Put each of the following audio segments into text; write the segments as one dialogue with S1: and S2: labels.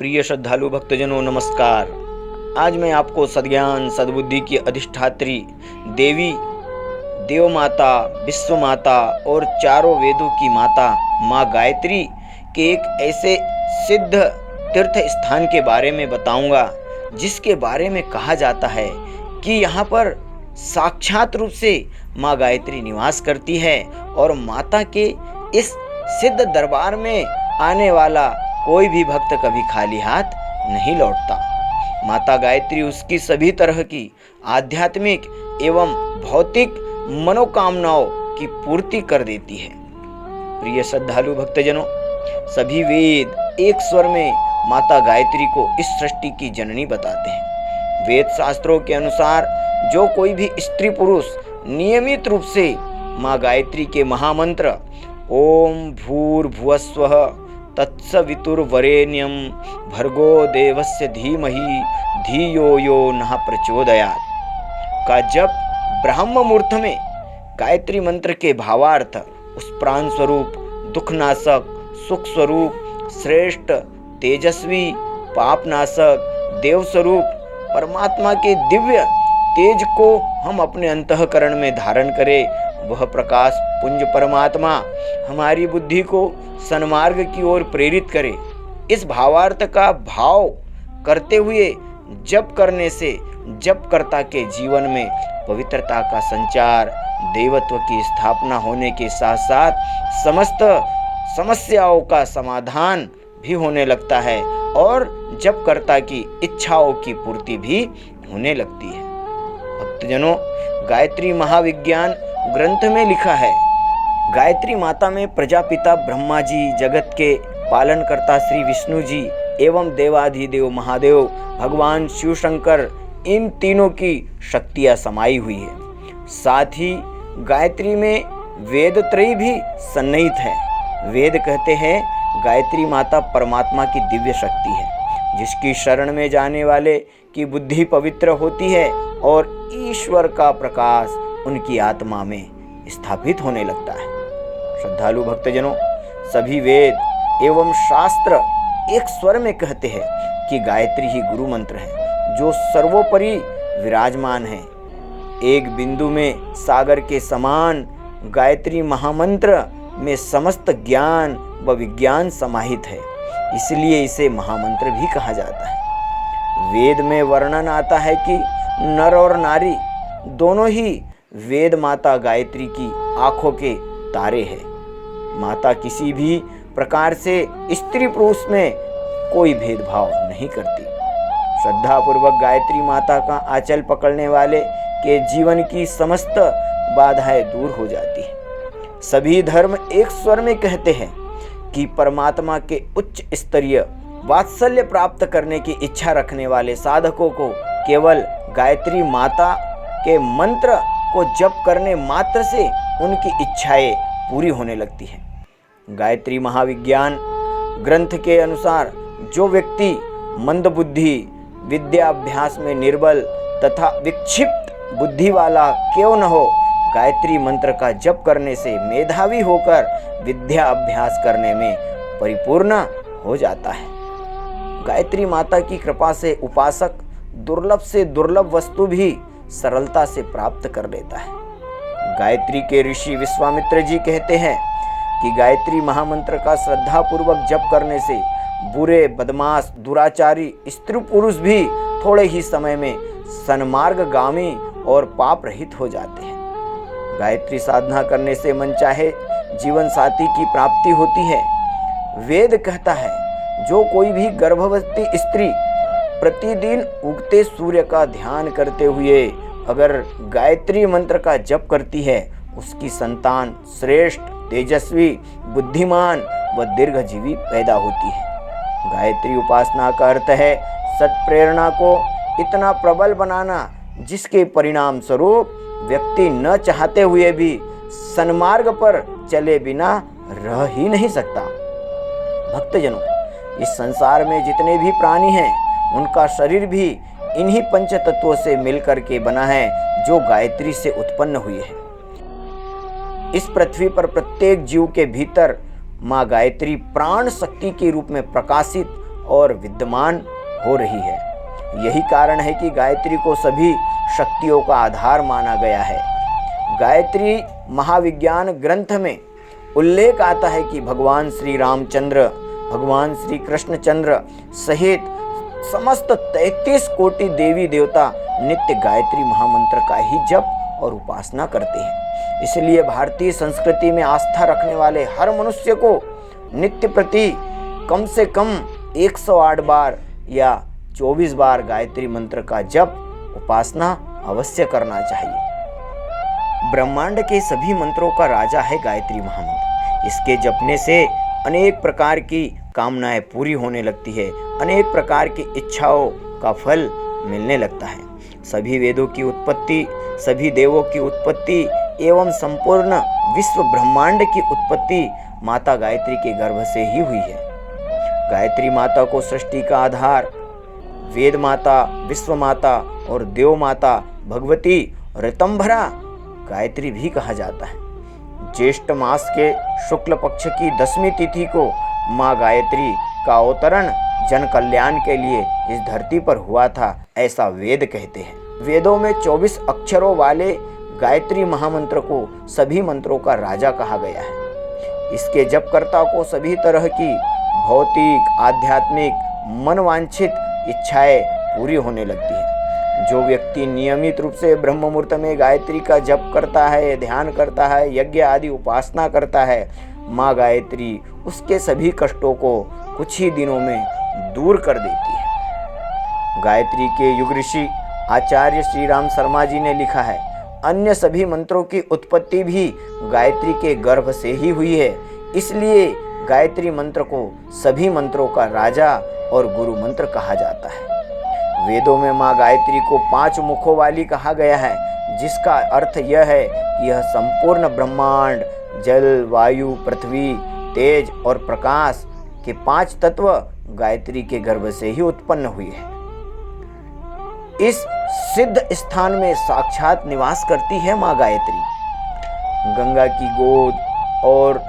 S1: प्रिय श्रद्धालु भक्तजनों नमस्कार। आज मैं आपको सद्ज्ञान सद्बुद्धि की अधिष्ठात्री देवी देव माता, विश्व माता और चारों वेदों की माता माँ गायत्री के एक ऐसे सिद्ध तीर्थ स्थान के बारे में बताऊंगा जिसके बारे में कहा जाता है कि यहाँ पर साक्षात रूप से माँ गायत्री निवास करती है और माता के इस सिद्ध दरबार में आने वाला कोई भी भक्त कभी खाली हाथ नहीं लौटता। माता गायत्री उसकी सभी तरह की आध्यात्मिक एवं भौतिक मनोकामनाओं की पूर्ति कर देती है। प्रिय श्रद्धालु भक्तजनों, सभी वेद एक स्वर में माता गायत्री को इस सृष्टि की जननी बताते हैं। वेद शास्त्रों के अनुसार जो कोई भी स्त्री पुरुष नियमित रूप से माँ गायत्री के महामंत्र ओम भूर्भुवस्वः तत्सवितुर्वरेण्यं भर्गो देवस्य धीमहि धियो यो नः प्रचोदयात् का जप ब्रह्म मुहूर्त में गायत्री मंत्र के भावार्थ उस प्राण स्वरूप, दुखनाशक, सुख स्वरूप, श्रेष्ठ, तेजस्वी, पापनाशक, देव स्वरूप परमात्मा के दिव्य तेज को हम अपने अंतःकरण में धारण करें, वह प्रकाश पुंज परमात्मा हमारी बुद्धि को सन्मार्ग की ओर प्रेरित करे। इस भावार्थ का भाव करते हुए जप करने से जपकर्ता के जीवन में पवित्रता का संचार, देवत्व की स्थापना होने के साथ साथ समस्त समस्याओं का समाधान भी होने लगता है और जपकर्ता की इच्छाओं की पूर्ति भी होने लगती है। भक्तजनों, गायत्री महाविज्ञान ग्रंथ में लिखा है, गायत्री माता में प्रजापिता ब्रह्मा जी, जगत के पालनकर्ता श्री विष्णु जी एवं देवाधिदेव महादेव भगवान शिव शंकर, इन तीनों की शक्तियां समाई हुई है। साथ ही गायत्री में वेद त्रयी भी सन्निहित है। वेद कहते हैं गायत्री माता परमात्मा की दिव्य शक्ति है, जिसकी शरण में जाने वाले की बुद्धि पवित्र होती है और ईश्वर का प्रकाश उनकी आत्मा में स्थापित होने लगता है। श्रद्धालु भक्तजनों, सभी वेद एवं शास्त्र एक स्वर में कहते हैं कि गायत्री ही गुरु मंत्र है जो सर्वोपरि विराजमान है। एक बिंदु में सागर के समान गायत्री महामंत्र में समस्त ज्ञान व विज्ञान समाहित है, इसलिए इसे महामंत्र भी कहा जाता है। वेद में वर्णन आता है कि नर और नारी दोनों ही वेद माता गायत्री की आंखों के तारे हैं। माता किसी भी प्रकार से स्त्री पुरुष में कोई भेदभाव नहीं करती। श्रद्धा पूर्वक गायत्री माता का आंचल पकड़ने वाले के जीवन की समस्त बाधाएं दूर हो जाती है। सभी धर्म एक स्वर में कहते हैं कि परमात्मा के उच्च स्तरीय वात्सल्य प्राप्त करने की इच्छा रखने वाले साधकों को केवल गायत्री माता के मंत्र को जप करने मात्र से उनकी इच्छाएं पूरी होने लगती है। गायत्री महाविज्ञान ग्रंथ के अनुसार जो व्यक्ति मंदबुद्धि, विद्याभ्यास में निर्बल तथा विक्षिप्त बुद्धि वाला क्यों न हो, गायत्री मंत्र का जप करने से मेधावी होकर विद्या अभ्यास करने में परिपूर्ण हो जाता है। गायत्री माता की कृपा से उपासक दुर्लभ से दुर्लभ वस्तु भी सरलता से प्राप्त कर लेता है। गायत्री के ऋषि विश्वामित्र जी कहते हैं कि गायत्री महामंत्र का श्रद्धा पूर्वक जप करने से बुरे, बदमाश, दुराचारी स्त्री पुरुष भी थोड़े ही समय में सन्मार्गगामी और पाप रहित हो जाते हैं। गायत्री साधना करने से मनचाहे जीवन साथी की प्राप्ति होती है। वेद कहता है जो कोई भी गर्भवती स्त्री प्रतिदिन उगते सूर्य का ध्यान करते हुए अगर गायत्री मंत्र का जप करती है, उसकी संतान श्रेष्ठ, तेजस्वी, बुद्धिमान व दीर्घजीवी पैदा होती है। गायत्री उपासना का अर्थ है सत्प्रेरणा को इतना प्रबल बनाना जिसके परिणाम स्वरूप व्यक्ति न चाहते हुए भी सन्मार्ग पर चले बिना रह ही नहीं सकता। भक्तजनों, इस संसार में जितने भी प्राणी हैं उनका शरीर भी इन्हीं पंच तत्वों से मिलकर के बना है जो गायत्री से उत्पन्न हुई है। इस पृथ्वी पर प्रत्येक जीव के भीतर माँ गायत्री प्राण शक्ति के रूप में प्रकाशित और विद्यमान हो रही है। यही कारण है कि गायत्री को सभी शक्तियों का आधार माना गया है। गायत्री महाविज्ञान ग्रंथ में उल्लेख आता है कि भगवान श्री रामचंद्र, भगवान श्री कृष्णचंद्र सहित समस्त 33 कोटि देवी देवता नित्य गायत्री महामंत्र का ही जप और उपासना करते हैं। इसलिए भारतीय संस्कृति में आस्था रखने वाले हर मनुष्य को नित्य प्रति कम से कम 108 बार या 24 बार गायत्री मंत्र का जप उपासना अवश्य करना चाहिए। ब्रह्मांड के सभी मंत्रों का राजा है गायत्री महामंत्र। इसके जपने से अनेक प्रकार की कामनाएं पूरी होने लगती है, अनेक प्रकार की इच्छाओं का फल मिलने लगता है। सभी वेदों की उत्पत्ति, सभी देवों की उत्पत्ति एवं संपूर्ण विश्व ब्रह्मांड की उत्पत्ति माता गायत्री के गर्भ से ही हुई है। गायत्री माता को सृष्टि का आधार, वेद माता, विश्व माता और देव माता भगवती ऋतंभरा गायत्री भी कहा जाता है। ज्येष्ठ मास के शुक्ल पक्ष की 10वीं तिथि को माँ गायत्री का अवतरण जन कल्याण के लिए इस धरती पर हुआ था, ऐसा वेद कहते हैं। वेदों में 24 अक्षरों वाले गायत्री महामंत्र को सभी मंत्रों का राजा कहा गया है। इसके जपकर्ता को सभी तरह की भौतिक, आध्यात्मिक, मनवांछित इच्छाएं पूरी होने लगती है। जो व्यक्ति नियमित रूप से ब्रह्म मुहूर्त में गायत्री का जप करता है, ध्यान करता है, यज्ञ आदि उपासना करता है, माँ गायत्री उसके सभी कष्टों को कुछ ही दिनों में दूर कर देती है। गायत्री के युग ऋषि आचार्य श्री राम शर्मा जी ने लिखा है, अन्य सभी मंत्रों की उत्पत्ति भी गायत्री के गर्भ से ही हुई है। इसलिए गायत्री मंत्र को सभी मंत्रों का राजा और गुरु मंत्र कहा जाता है। वेदों में माँ गायत्री को 5 मुखों वाली कहा गया है, जिसका अर्थ यह है कि यह संपूर्ण ब्रह्मांड, जल, वायु, पृथ्वी, तेज और प्रकाश के 5 तत्व गायत्री के गर्भ से ही उत्पन्न हुई है। इस सिद्ध स्थान में साक्षात निवास करती है माँ गायत्री। गंगा की गोद और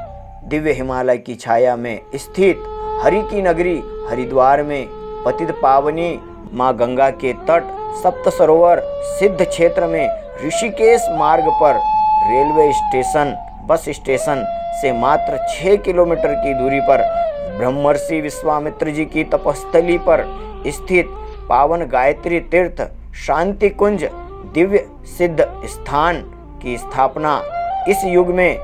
S1: दिव्य हिमालय की छाया में स्थित हरि की नगरी हरिद्वार में पतित पावनी माँ गंगा के तट सप्त सरोवर सिद्ध क्षेत्र में ऋषिकेश मार्ग पर रेलवे स्टेशन, बस स्टेशन से मात्र 6 किलोमीटर की दूरी पर ब्रह्मर्षि विश्वामित्र जी की तपस्थली पर स्थित पावन गायत्री तीर्थ शांति कुंज दिव्य सिद्ध स्थान की स्थापना इस युग में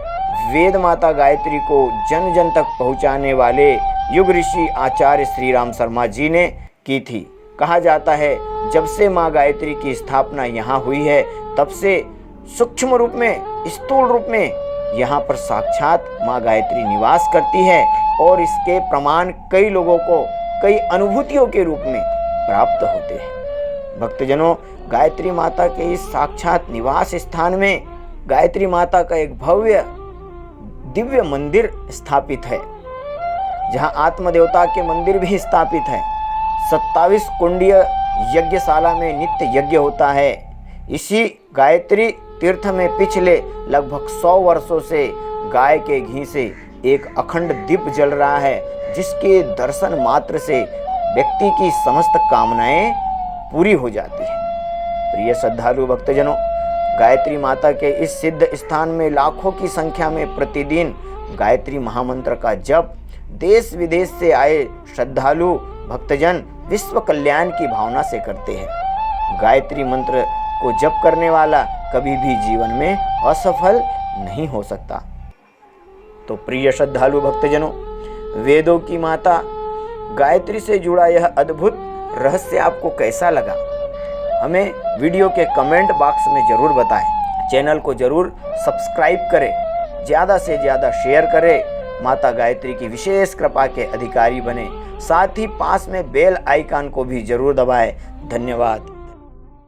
S1: वेद माता गायत्री को जन जन तक पहुंचाने वाले युग ऋषि आचार्य श्री राम शर्मा जी ने की थी। कहा जाता है जब से माँ गायत्री की स्थापना यहाँ हुई है, तब से सूक्ष्म रूप में, स्थूल रूप में यहाँ पर साक्षात माँ गायत्री निवास करती है और इसके प्रमाण कई लोगों को कई अनुभूतियों के रूप में प्राप्त होते हैं। भक्तजनों, गायत्री माता के इस साक्षात निवास स्थान में गायत्री माता का एक भव्य दिव्य मंदिर स्थापित है, जहाँ आत्मदेवता के मंदिर भी स्थापित है। 27 कुंडीय यज्ञशाला में नित्य यज्ञ होता है। इसी गायत्री तीर्थ में पिछले लगभग 100 वर्षों से गाय के घी से एक अखंड दीप जल रहा है, जिसके दर्शन मात्र से व्यक्ति की समस्त कामनाएं पूरी हो जाती है। प्रिय श्रद्धालु भक्तजनों, गायत्री माता के इस सिद्ध स्थान में लाखों की संख्या में प्रतिदिन गायत्री महामंत्र का जप देश विदेश से आए श्रद्धालु भक्तजन विश्व कल्याण की भावना से करते हैं। गायत्री मंत्र को जप करने वाला कभी भी जीवन में असफल नहीं हो सकता। तो प्रिय श्रद्धालु भक्तजनों, वेदों की माता गायत्री से जुड़ा यह अद्भुत रहस्य आपको कैसा लगा? हमें वीडियो के कमेंट बॉक्स में जरूर बताएं। चैनल को जरूर सब्सक्राइब करें, ज़्यादा से ज़्यादा शेयर करें, माता गायत्री की विशेष कृपा के अधिकारी बने। साथ ही पास में बेल आइकन को भी जरूर दबाएं। धन्यवाद।